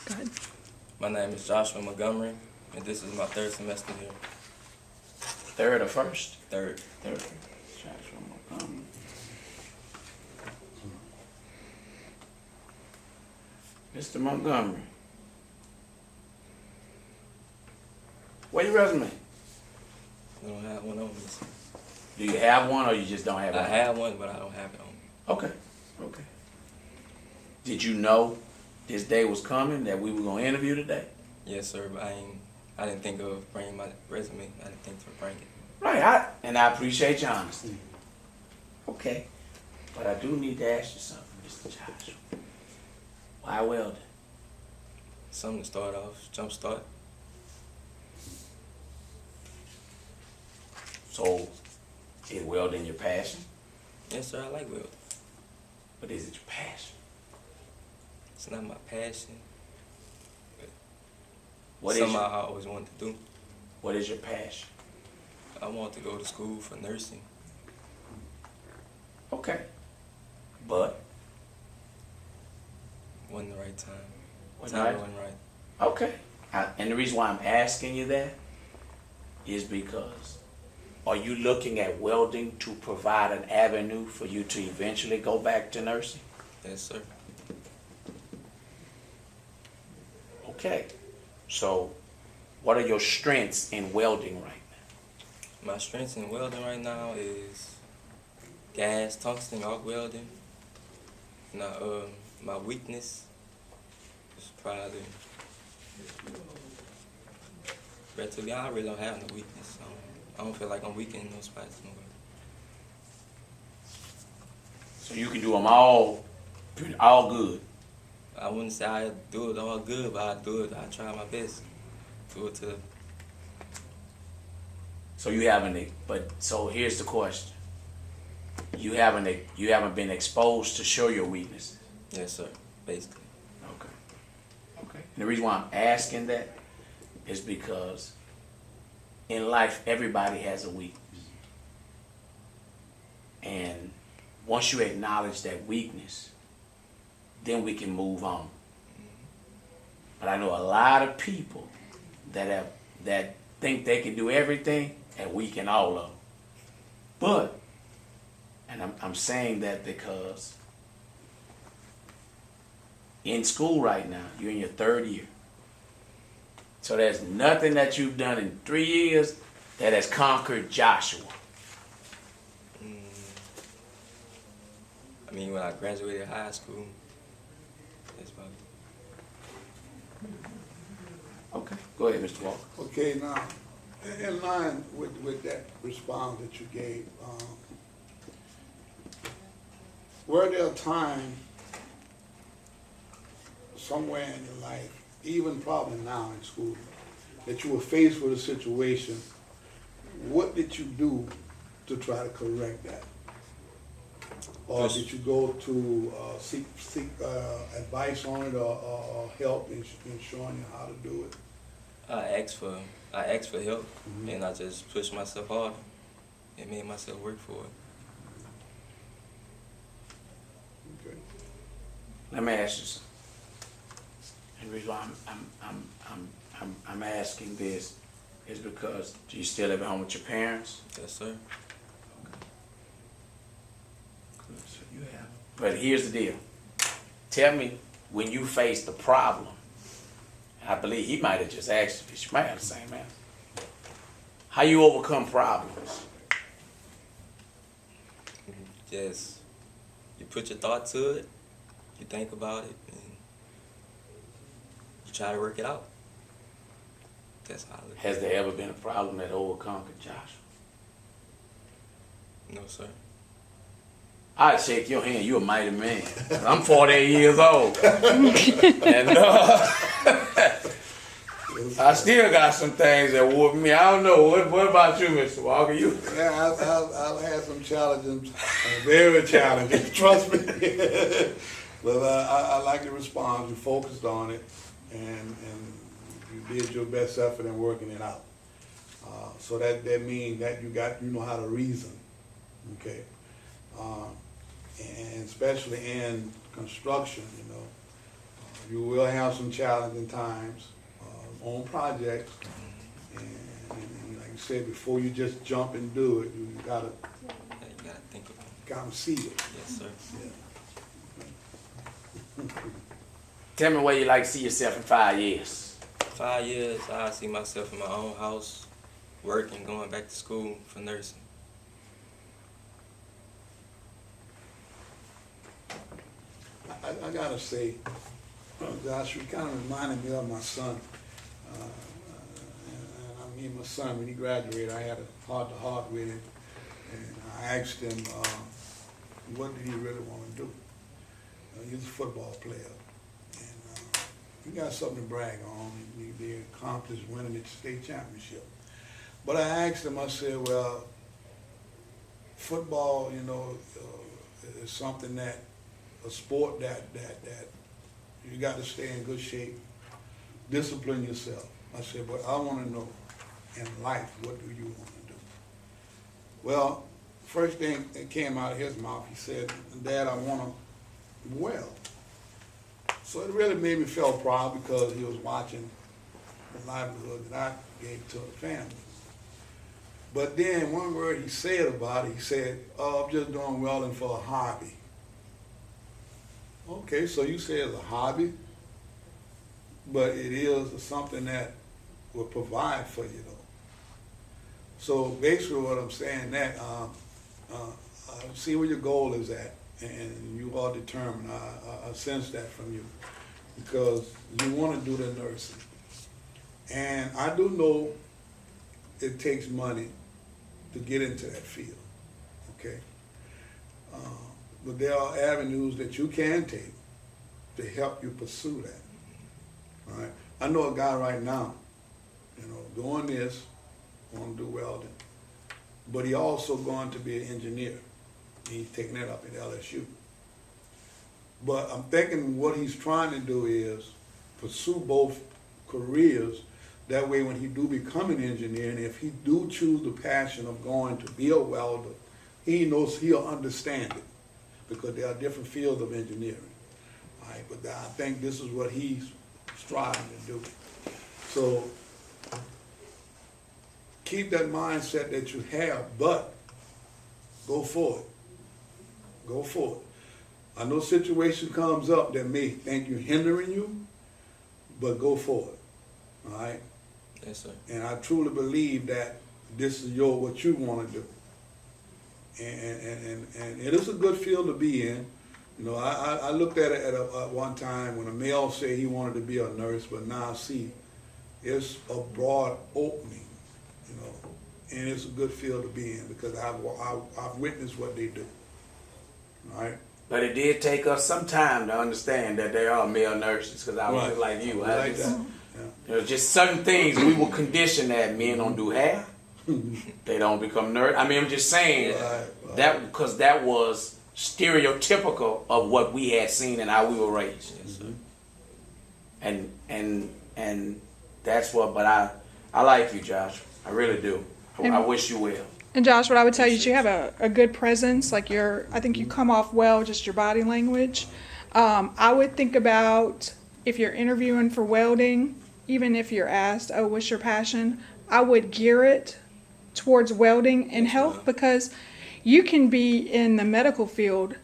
Go ahead. My name is Joshua Montgomery, and this is my third semester here. Third or first? Third. Third. Joshua Montgomery. Mr. Montgomery. Where your resume? I don't have one on me. Do you have one or you just don't have I one? have one, but I don't have it on me. Okay, okay. Did you know this day was coming, that we were gonna interview today? Yes, sir, but I didn't think of bringing my resume. I didn't think to bring it. Right, and I appreciate your honesty. Okay, but I do need to ask you something, Mr. Joshua. Why welding? Something to start off, jump start. So, is welding your passion? Yes, sir, I like welding. But is it your passion? It's not my passion. What is Something your, I always wanted to do. what is your passion? I want to go to school for nursing. Okay. But, Wasn't the right time. Wasn't Time right? wasn't right. okay. And the reason why I'm asking you that is because, are you looking at welding to provide an avenue for you to eventually go back to nursing? Yes, sir. Okay. So, what are your strengths in welding right now? My strengths in welding right now is gas, tungsten, arc welding. Now, my weakness is probably, but to be honest, I really don't have no weakness. I don't feel like I'm weak in those spots no way. So you can do them all good. I wouldn't say I do it all good, but I do it. I try my best. Do it to. So you haven't, but so here's the question. You haven't been exposed to show your weaknesses. Yes, sir. Basically. Okay. Okay. And the reason why I'm asking that is because in life everybody has a weakness. And once you acknowledge that weakness, then we can move on. But I know a lot of people that think they can do everything and weak in all of them. But, and I'm saying that because in school right now, you're in your third year. So there's nothing that you've done in 3 years that has conquered Joshua. I mean, when I graduated high school, that's about it. Okay, go ahead, Mr. Walker. Okay, now, in line with that response that you gave, were there a time somewhere in your life, even probably now in school, that you were faced with a situation? What did you do to try to correct that? Or did you go to seek advice on it or help in showing you how to do it? I asked for help, and I just pushed myself hard and made myself work for it. Okay. Let me ask you something. And the reason why I'm asking this is because, do you still live at home with your parents? Yes, sir. Good, so you have. But here's the deal. Tell me when you faced the problem. I believe he might have just asked you this. You might have the same answer. How you overcome problems? Just, you put your thought to it, you think about it, and you try to work it out. That's how I look. Has there ever been a problem that overcome Joshua? No, sir. I'd shake your hand. You're a mighty man. I'm 48 years old. And I still got some things that whoop me. I don't know. What about you, Mr. Walker? You? Yeah, I've had some challenges, very challenging, trust me. But I like the response. You focused on it, and you did your best effort in working it out. So that means that you know how to reason, okay? And especially in construction, You will have some challenging times on projects. And like you said, before you just jump and do it, you gotta think about it. Gotta see it. Yes, sir. Yeah. Tell me where you like to see yourself in 5 years. 5 years, I see myself in my own house, working, going back to school for nursing. I gotta say, Josh, you kind of reminded me of my son. And I mean, my son, when he graduated, I had a heart-to-heart with him, and I asked him, what did he really want to do? He's a football player, and he got something to brag on. He accomplished winning the state championship. But I asked him, I said, well, football, you know, is something that, a sport that you got to stay in good shape, discipline yourself. I said, but I want to know, in life, what do you want to do? Well, first thing that came out of his mouth, he said, Dad, I want to weld. So it really made me feel proud because he was watching the livelihood that I gave to the family. But then one word he said about it, he said, oh, I'm just doing welding for a hobby. Okay, so you say it's a hobby, but it is something that will provide for you, though. So basically what I'm saying that, see where your goal is at, and you are determined. I sense that from you, because you want to do the nursing. And I do know it takes money to get into that field, okay? But there are avenues that you can take to help you pursue that, all right? I know a guy right now, you know, doing this, want to do welding, but he also going to be an engineer. He's taking that up at LSU. But I'm thinking what he's trying to do is pursue both careers. That way when he do become an engineer, and if he do choose the passion of going to be a welder, he knows he'll understand it, because there are different fields of engineering. All right, but I think this is what he's striving to do. So keep that mindset that you have, but go for it. Go for it. I know situation comes up that may think you're hindering you, but go for it. All right? Yes, sir. And I truly believe that this is what you want to do. And it is a good field to be in. You know, I looked at it at one time when a male said he wanted to be a nurse, but now I see it's a broad opening, you know, and it's a good field to be in, because I've witnessed what they do. All right? But it did take us some time to understand that there are male nurses, because I was like you. I like that. Yeah. There's just certain things we were conditioned that men don't do hair. They don't become nurse. I mean, I'm just saying that because that was stereotypical of what we had seen and how we were raised. Yes, sir. And that's what. But I like you, Josh. I really do. I wish you well. And Josh, what I would tell you is you have a good presence. Like I think you come off well, just your body language. I would think about if you're interviewing for welding, even if you're asked, oh, what's your passion? I would gear it towards welding and health, because you can be in the medical field.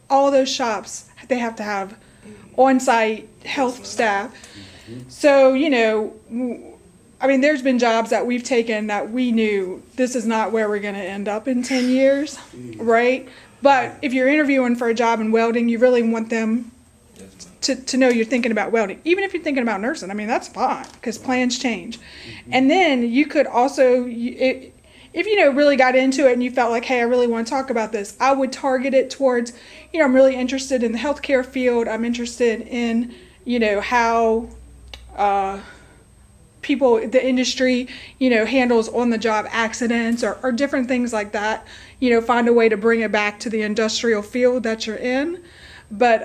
All those shops, they have to have on-site health staff. So, you know, I mean, there's been jobs that we've taken that we knew this is not where we're going to end up in 10 years, right? But if you're interviewing for a job in welding, you really want them to know you're thinking about welding. Even if you're thinking about nursing, I mean, that's fine, because plans change. And then you could also, if you know, really got into it and you felt like, hey, I really want to talk about this, I would target it towards, you know, I'm really interested in the healthcare field. I'm interested in, you know, how people, the industry, you know, handles on-the-job accidents or different things like that. You know, find a way to bring it back to the industrial field that you're in. But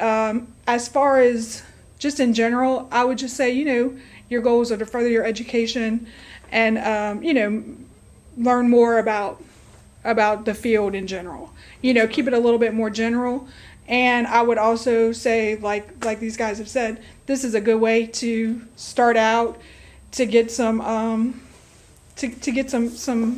as far as just in general, I would just say, you know, your goals are to further your education and, you know, learn more about the field in general. You know, keep it a little bit more general And I would also say, like these guys have said, this is a good way to start out, to get some to get some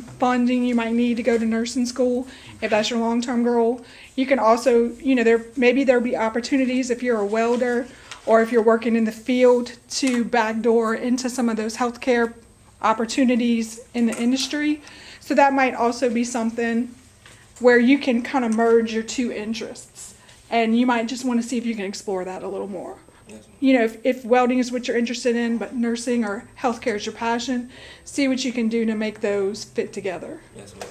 funding you might need to go to nursing school if that's your long-term goal. You can also, there'll be opportunities if you're a welder or if you're working in the field to backdoor into some of those healthcare opportunities in the industry. So that might also be something where you can kind of merge your two interests. And you might just want to see if you can explore that a little more. Yes, If welding is what you're interested in, but nursing or healthcare is your passion, see what you can do to make those fit together. yes, ma'am.